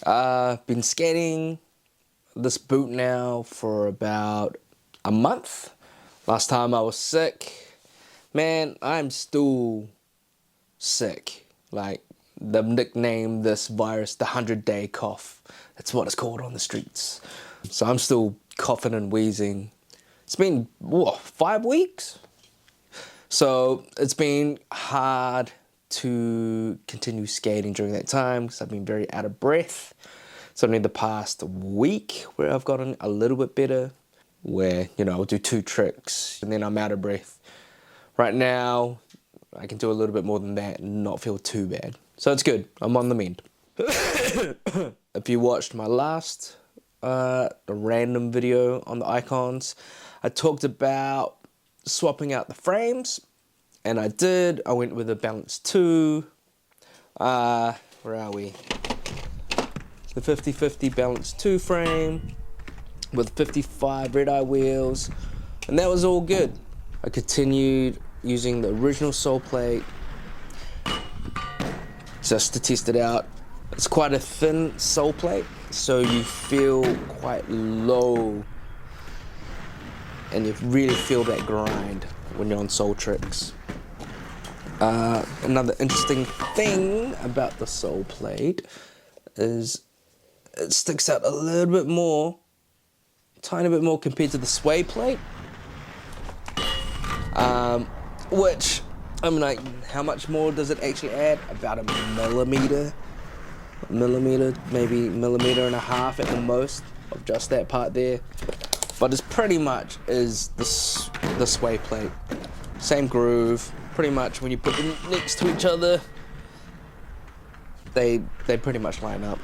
Been skating this boot now for about a month. Last time I was sick. Man, I'm still sick. Like, they've nicknamed this virus the 100-day cough. That's what it's called on the streets. So I'm still coughing and wheezing. It's been, 5 weeks? So it's been hard to continue skating during that time because I've been very out of breath. It's only the past week where I've gotten a little bit better, where, I'll do 2 tricks and then I'm out of breath. Right now, I can do a little bit more than that and not feel too bad. So it's good. I'm on the mend. If you watched my last random video on the IQONs, I talked about swapping out the frames, and I did. I went with a Balance 2. Where are we? The 50/50 Balance 2 frame with 55 red-eye wheels, and that was all good. I continued using the original sole plate just to test it out. It's quite a thin sole plate, so you feel quite low and you really feel that grind when you're on sole tricks. Another interesting thing about the sole plate is it sticks out a little bit more, tiny bit more compared to the sway plate. Which, I'm like, how much more does it actually add? About a millimeter, maybe millimeter and a half at the most of just that part there. But it's pretty much is the sway plate. Same groove, pretty much when you put them next to each other, they pretty much line up.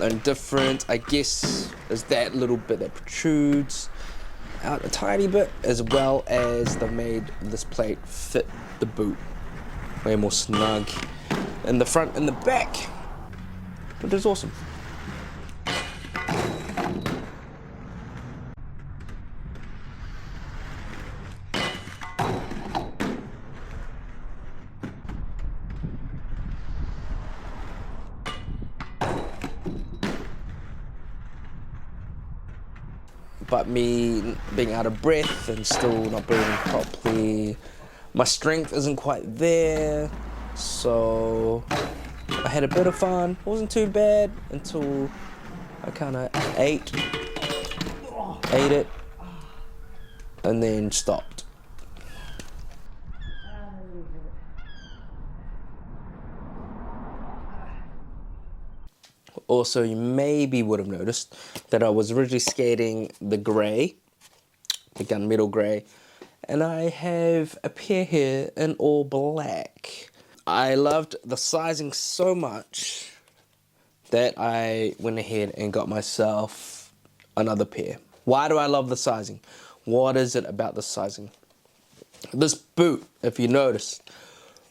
And different, I guess, is that little bit that protrudes out a tiny bit, as well as they made this plate fit the boot way more snug in the front and the back, which is awesome. But me being out of breath and still not breathing properly, my strength isn't quite there, so I had a bit of fun. It wasn't too bad until I kind of ate it, and then stopped. Also, you maybe would have noticed that I was originally skating the grey, the gunmetal grey, and I have a pair here in all black. I loved the sizing so much that I went ahead and got myself another pair. Why do I love the sizing? What is it about the sizing? This boot, if you notice,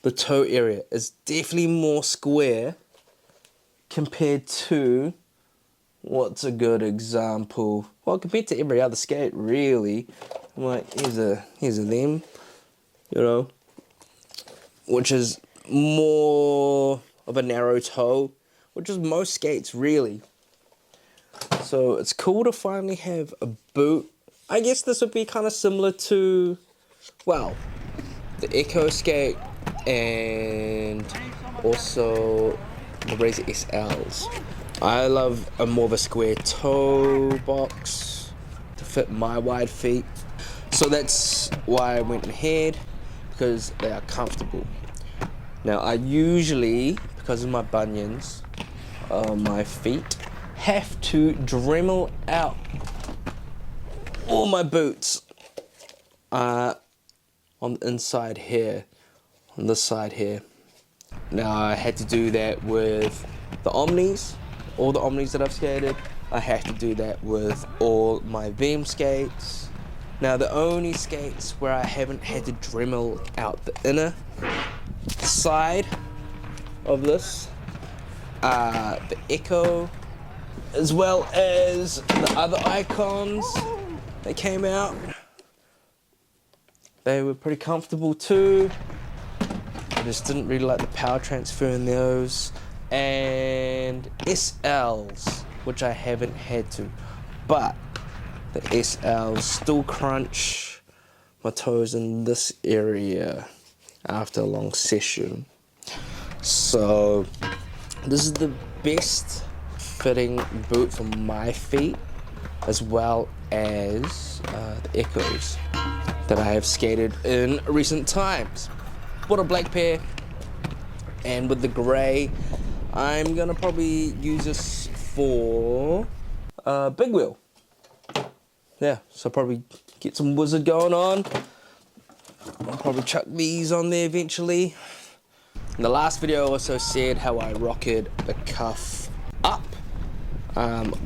the toe area is definitely more square compared to, what's a good example? Well, compared to every other skate, really. I'm like, here's a them, which is more of a narrow toe, which is most skates, really. So it's cool to finally have a boot. I guess this would be kind of similar to, well, the Echo skate and also the Razor SLs. I love a more of a square toe box to fit my wide feet. So that's why I went ahead, because they are comfortable. Now I usually, because of my bunions on my feet, have to Dremel out all my boots on the inside here, on this side here. Now I had to do that with the Omnis, all the Omnis that I've skated. I had to do that with all my Veeam skates. Now the only skates where I haven't had to Dremel out the inner side of this are the Echo, as well as the other IQONs that came out. They were pretty comfortable too. I just didn't really like the power transfer in those, and SLs, which I haven't had to, but the SLs still crunch my toes in this area after a long session. So this is the best fitting boot for my feet, as well as the Echoes that I have skated in recent times. Bought a black pair, and with the grey, I'm gonna probably use this for big wheel. Yeah, so probably get some wizard going on. I'll probably chuck these on there eventually. In the last video I also said how I rocketed the cuff up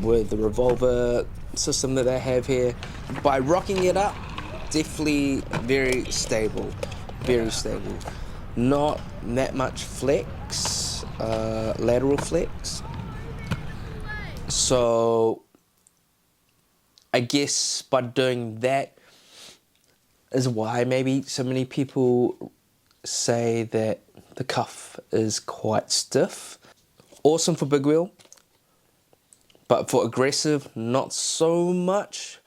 with the revolver system that they have here. By rocking it up, definitely very stable, very stable. Not that much flex, lateral flex. So I guess by doing that is why maybe so many people say that the cuff is quite stiff. Awesome for big wheel, but for aggressive, not so much,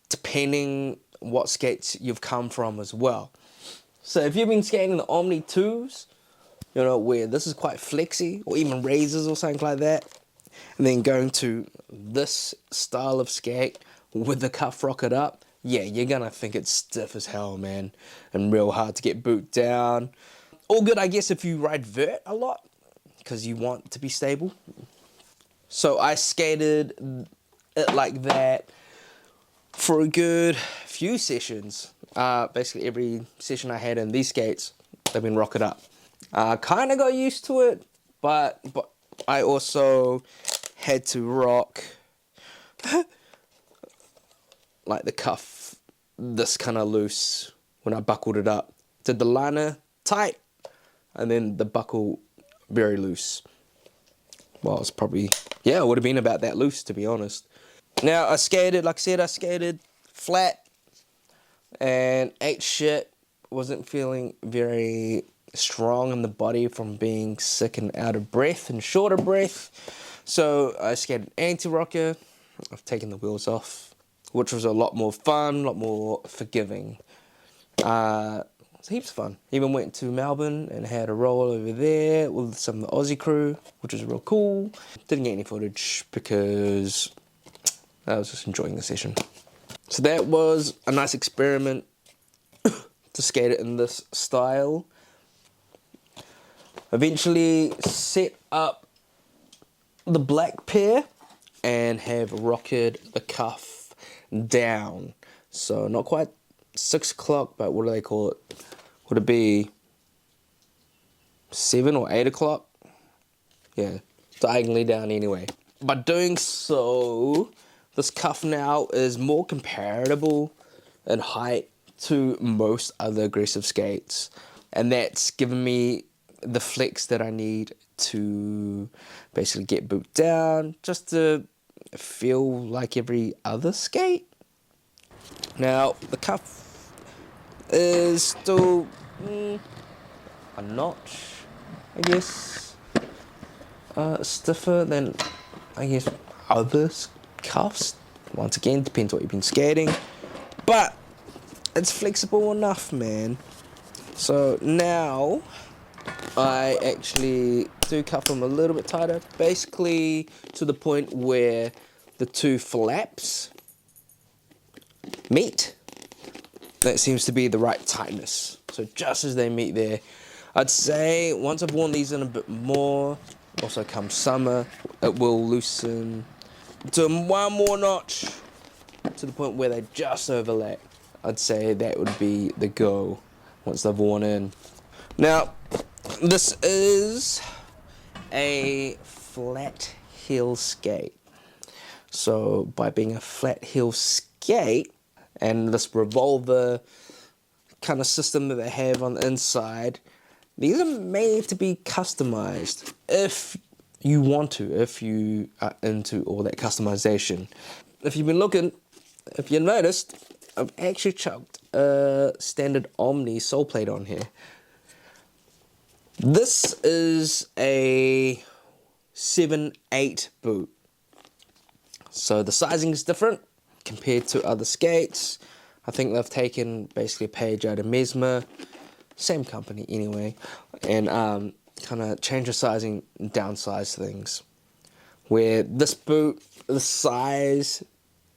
depending what skates you've come from as well. So if you've been skating the Omni 2s, you know, where this is quite flexy, or even razors or something like that, and then going to this style of skate with the cuff rocket up, yeah, you're gonna think it's stiff as hell, man, and real hard to get boot down. All good, I guess, if you ride vert a lot, because you want to be stable. So I skated it like that for a good few sessions. Basically every session I had in these skates, they've been rocket up. Kind of got used to it, but I also had to rock like the cuff this kind of loose when I buckled it up. Did the liner tight and then the buckle very loose. Well, it's probably, yeah, it would have been about that loose, to be honest. Now I skated, like I said, I skated flat and ate shit. Wasn't feeling very strong in the body from being sick and out of breath and short of breath. So I skated anti-rocker. I've taken the wheels off, which was a lot more fun, a lot more forgiving. It was heaps of fun. Even went to Melbourne and had a roll over there with some of the Aussie crew, which was real cool. Didn't get any footage because I was just enjoying the session. So that was a nice experiment to skate it in this style. Eventually set up the black pair and have rocketed the cuff down. So not quite 6 o'clock, but what do they call it? Would it be 7 or 8 o'clock? Yeah, diagonally down anyway. By doing so, this cuff now is more comparable in height to most other aggressive skates. And that's given me the flex that I need to basically get boot down, just to feel like every other skate. Now, the cuff is still a notch, I guess, stiffer than, I guess, other cuffs. Once again, depends what you've been skating, but it's flexible enough, man. So now I actually do cuff them a little bit tighter, basically to the point where the two flaps meet. That seems to be the right tightness. So just as they meet there, I'd say once I've worn these in a bit more, also come summer, it will loosen to one more notch to the point where they just overlap. I'd say that would be the go once they've worn in. Now, this is a flat heel skate. So by being a flat heel skate and this revolver kind of system that they have on the inside, these are made to be customized if you want to, if you are into all that customization. If you've been looking, if you noticed, I've actually chucked a standard Omni sole plate on here. This is a 7/8 boot. So the sizing is different compared to other skates. I think they've taken basically a page out of Mesmer, same company anyway, and kind of change the sizing and downsize things. Where this boot, the size,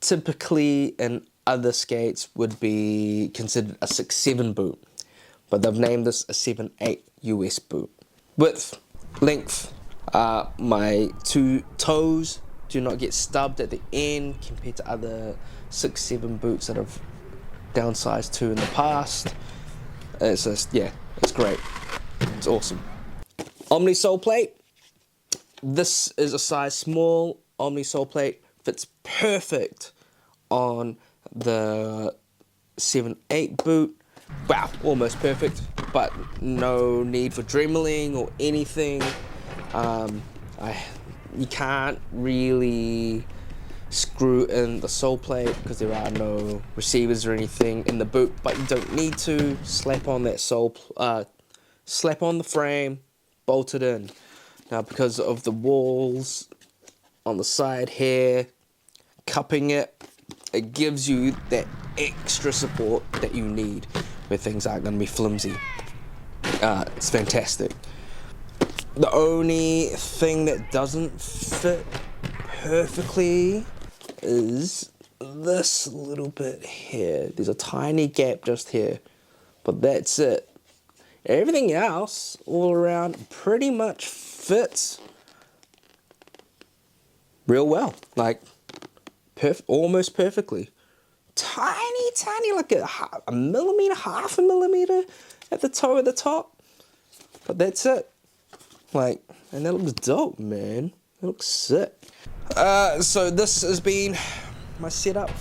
typically in other skates would be considered a 6/7 boot, but they've named this a 7/8 US boot. Width, length, my two toes do not get stubbed at the end compared to other 6/7 boots that I've downsized to in the past. It's just, yeah, it's great. It's awesome. Omni sole plate. This is a size small. Omni sole plate fits perfect on the 7/8 boot. Wow, almost perfect, but no need for dremeling or anything. You can't really screw in the sole plate because there are no receivers or anything in the boot, but you don't need to. Slap on that slap on the frame, bolt it in. Now, because of the walls on the side here, cupping it, it gives you that extra support that you need where things aren't going to be flimsy. It's fantastic. The only thing that doesn't fit perfectly is this little bit here. There's a tiny gap just here, but that's it. Everything else all around pretty much fits real well, like almost perfectly. Tiny, like a millimeter, half a millimeter at the toe of the top, but that's it. Like, and that looks dope, man. It looks sick. So this has been my setup.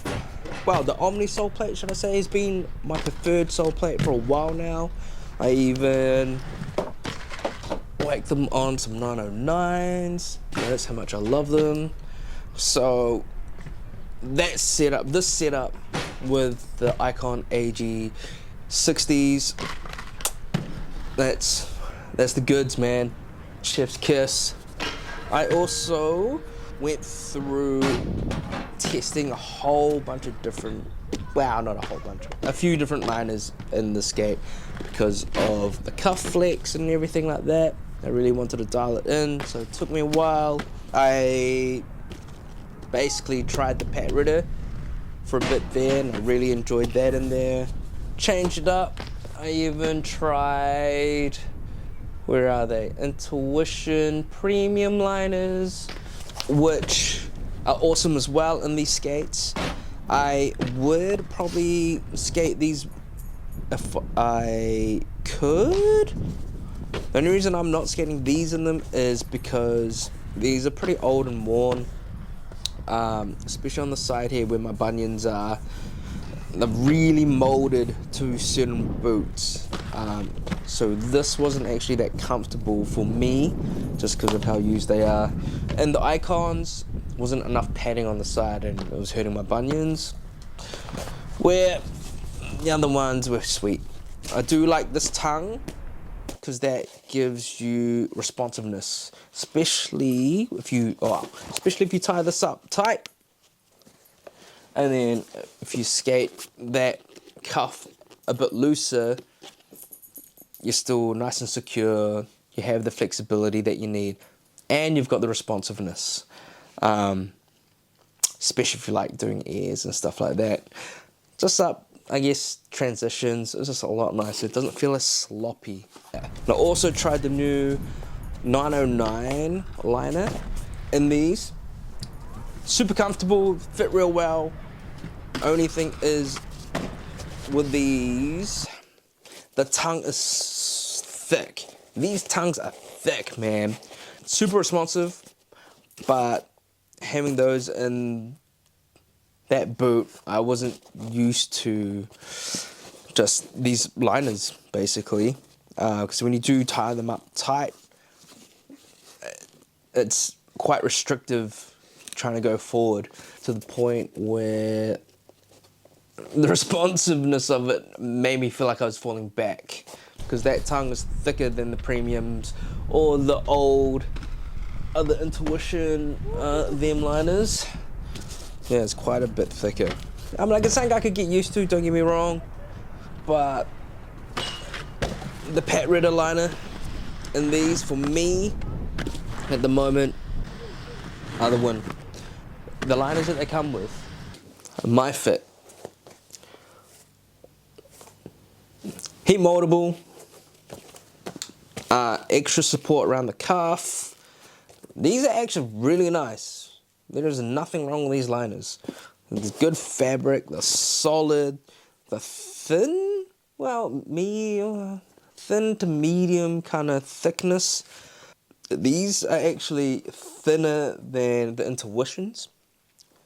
Well, the Omni sole plate, should I say, has been my preferred sole plate for a while now. I even whacked them on some 909s. Notice how much I love them. So that setup, this setup with the IQON AG 60s, that's the goods, man. Chef's kiss. I also went through testing a whole bunch of different, well, not a whole bunch, a few different liners in the skate because of the cuff flex and everything like that. I really wanted to dial it in, so it took me a while. I basically tried the Pat Ritter for a bit there, and I really enjoyed that in there. Changed it up. I even tried, where are they? Intuition premium liners, which are awesome as well in these skates. I would probably skate these if I could. The only reason I'm not skating these in them is because these are pretty old and worn, especially on the side here where my bunions are. They're really molded to certain boots, so this wasn't actually that comfortable for me just because of how used they are. And the IQONs wasn't enough padding on the side and it was hurting my bunions, where the other ones were sweet. I do like this tongue because that gives you responsiveness, especially if you tie this up tight. And then if you skate that cuff a bit looser, you're still nice and secure. You have the flexibility that you need, and you've got the responsiveness. Especially if you like doing airs and stuff like that. Just I guess transitions. It's just a lot nicer. It doesn't feel as sloppy. Yeah. And I also tried the new 909 liner in these. Super comfortable, fit real well. Only thing is, with these, the tongue is thick. These tongues are thick, man. Super responsive, but having those in that boot, I wasn't used to just these liners, basically. Because when you do tie them up tight, it's quite restrictive trying to go forward to the point where the responsiveness of it made me feel like I was falling back. because that tongue is thicker than the premiums or the old other Intuition them liners. Yeah, it's quite a bit thicker. I mean, like, it's something I could get used to, don't get me wrong, but the Pat Ritter liner in these, for me, at the moment, are the one. The liners that they come with, my fit. Heat moldable, extra support around the cuff. These are actually really nice. There is nothing wrong with these liners. It's good fabric, they're solid, they're thin, well, thin to medium kind of thickness. These are actually thinner than the Intuitions.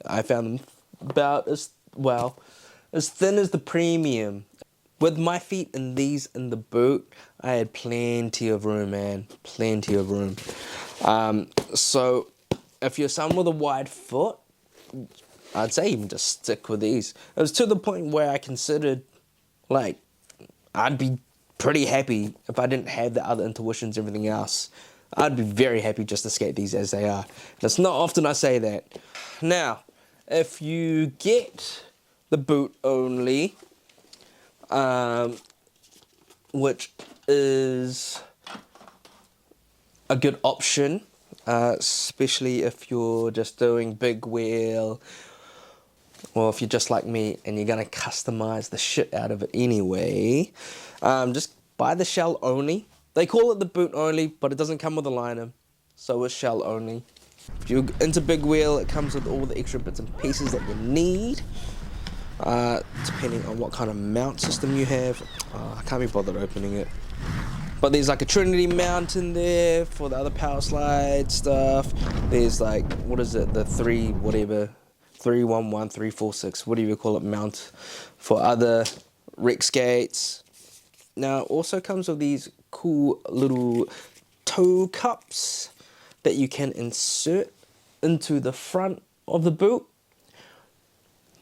I found them about as thin as the premium. With my feet in these in the boot, I had plenty of room, man. Plenty of room. So if you're someone with a wide foot, I'd say even just stick with these. It was to the point where I considered, like, I'd be pretty happy if I didn't have the other Intuitions, everything else. I'd be very happy just to skate these as they are. And it's not often I say that. Now, if you get the boot only, which is a good option, especially if you're just doing big wheel, or if you're just like me and you're gonna customize the shit out of it anyway, just buy the shell only. They call it the boot only, but it doesn't come with a liner, so it's shell only. If you're into big wheel, it comes with all the extra bits and pieces that you need, depending on what kind of mount system you have. I can't be bothered opening it. But there's like a Trinity mount in there for the other power slide stuff. There's like, what is it, the 311, 346, whatever you call it, mount for other rec skates. Now, it also comes with these cool little toe cups that you can insert into the front of the boot.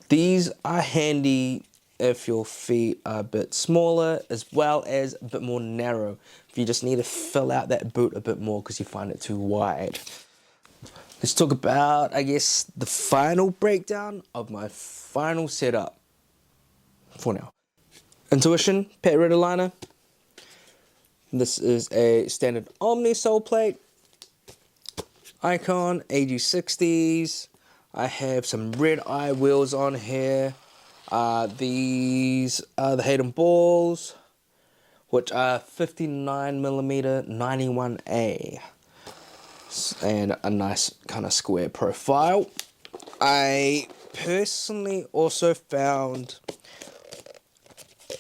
These are handy if your feet are a bit smaller, as well as a bit more narrow. If you just need to fill out that boot a bit more because you find it too wide. Let's talk about, I guess, the final breakdown of my final setup for now. Intuition Pat Ritter liner. This is a standard Omni sole plate. IQON AG60s. I have some red eye wheels on here. These are the Hayden balls, which are 59mm 91A. And a nice kind of square profile. I personally also found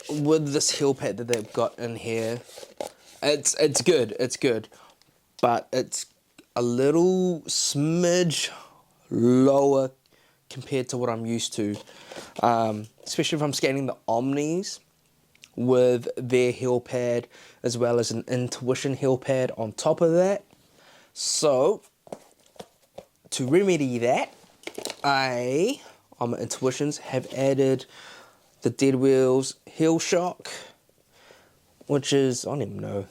with this heel pad that they've got in here, it's good, but it's a little smidge lower compared to what I'm used to, especially if I'm skating the Omnis with their heel pad as well as an Intuition heel pad on top of that. So to remedy that, I on my Intuitions have added the Dead Wheels heel shock, which is, I don't even know,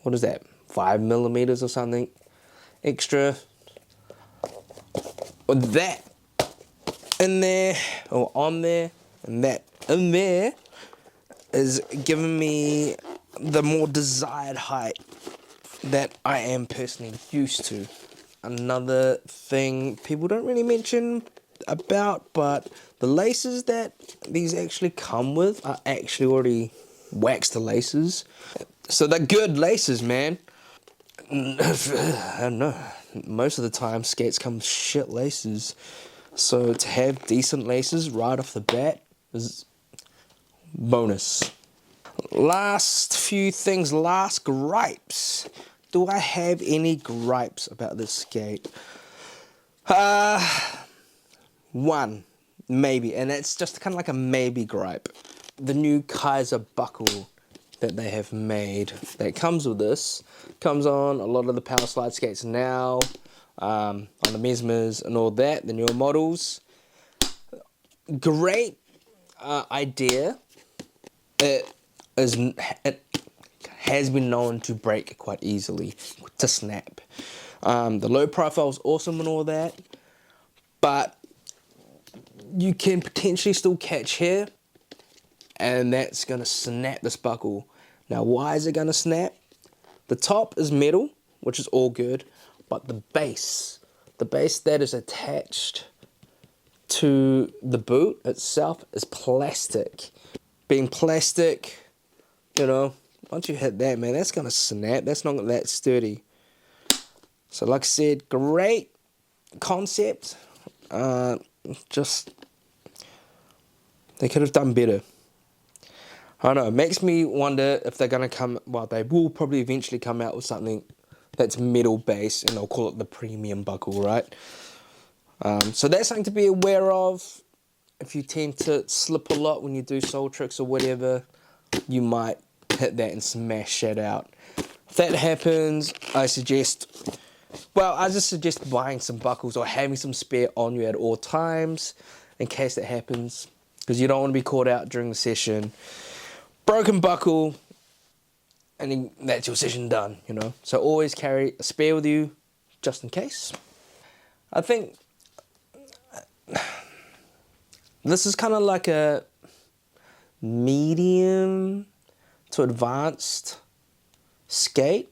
what is that, 5mm or something extra. With that in there, or on there, and that in there is giving me the more desired height that I am personally used to. Another thing people don't really mention about, but the laces that these actually come with are actually already waxed laces. So they're good laces, man. I don't know. Most of the time, skates come with shit laces. So to have decent laces right off the bat is bonus. Last few things, last gripes. Do I have any gripes about this skate? One, maybe, and it's just kind of like a maybe gripe. The new Kaiser buckle that they have made that comes with this, comes on a lot of the power slide skates now, on the Mesmers and all that, the newer models. Great idea. It has been known to break quite easily, to snap. The low profile is awesome and all that, but you can potentially still catch here, and that's gonna snap this buckle. Now, why is it gonna snap? The top is metal, which is all good, but the base that is attached to the boot itself is plastic. Being plastic, you know, once you hit that, man, that's gonna snap. That's not that sturdy. So like I said, great concept. Just, they could have done better. I don't know, it makes me wonder if they're gonna they will probably eventually come out with something that's metal based, and they'll call it the premium buckle, right? So that's something to be aware of. If you tend to slip a lot when you do soul tricks or whatever, you might hit that and smash that out. If that happens, I just suggest buying some buckles or having some spare on you at all times in case that happens, because you don't want to be caught out during the session. Broken buckle, and then that's your session done, you know. So always carry a spare with you, just in case. I think this is kind of like a medium to advanced skate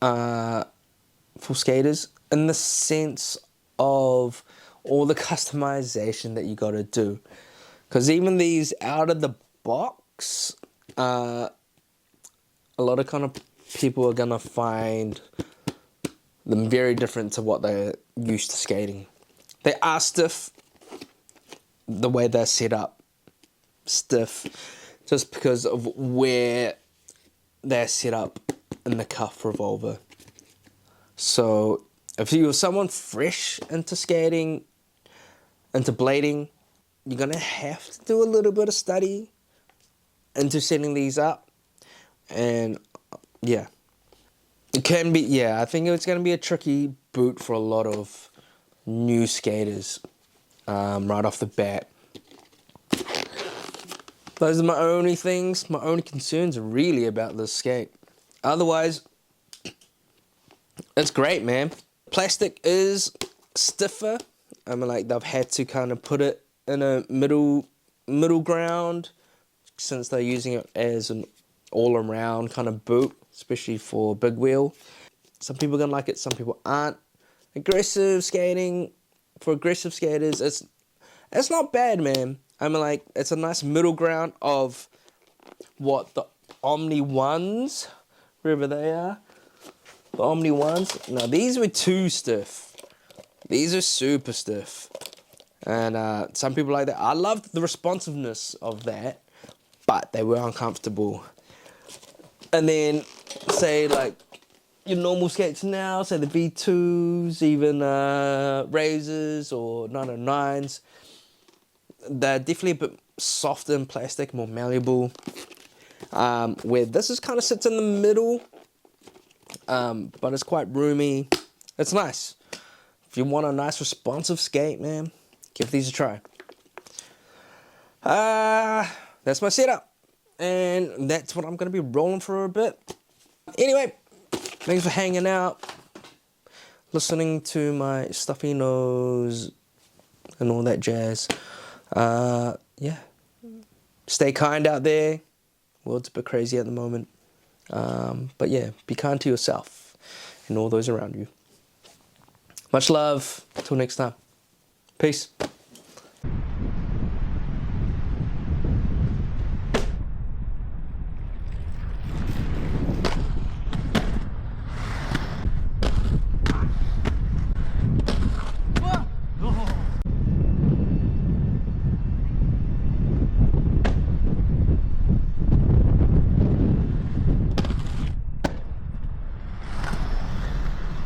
for skaters, in the sense of all the customization that you got to do. Because even these out of the box, a lot of kind of people are gonna find them very different to what they're used to skating. They are stiff, the way they're set up, stiff, just because of where they're set up in the cuff revolver. So if you're someone fresh into skating, into blading, you're gonna have to do a little bit of study into setting these up. And yeah, it can be, I think it's going to be a tricky boot for a lot of new skaters right off the bat. Those are my only concerns really about this skate. Otherwise, it's great, man. Plastic is stiffer. I mean, like, they've had to kind of put it in a middle ground, since they're using it as an all-around kind of boot, especially for big wheel. Some people are gonna like it, some people aren't. Aggressive skating, for aggressive skaters, it's not bad, man. I mean, like, it's a nice middle ground of what the Omni ones, wherever they are, the Omni ones. Now, these were too stiff. These are super stiff. And some people like that. I loved the responsiveness of that, but they were uncomfortable. And then, say, like, your normal skates now, say the V2s, even Razors or 909s, they're definitely a bit softer in plastic, more malleable. Where this is kind of sits in the middle, but it's quite roomy. It's nice. If you want a nice responsive skate, man, give these a try. That's my setup. And that's what I'm going to be rolling for a bit. Anyway, thanks for hanging out, listening to my stuffy nose and all that jazz. Yeah. Stay kind out there. World's a bit crazy at the moment. But yeah, be kind to yourself and all those around you. Much love. Till next time. Peace.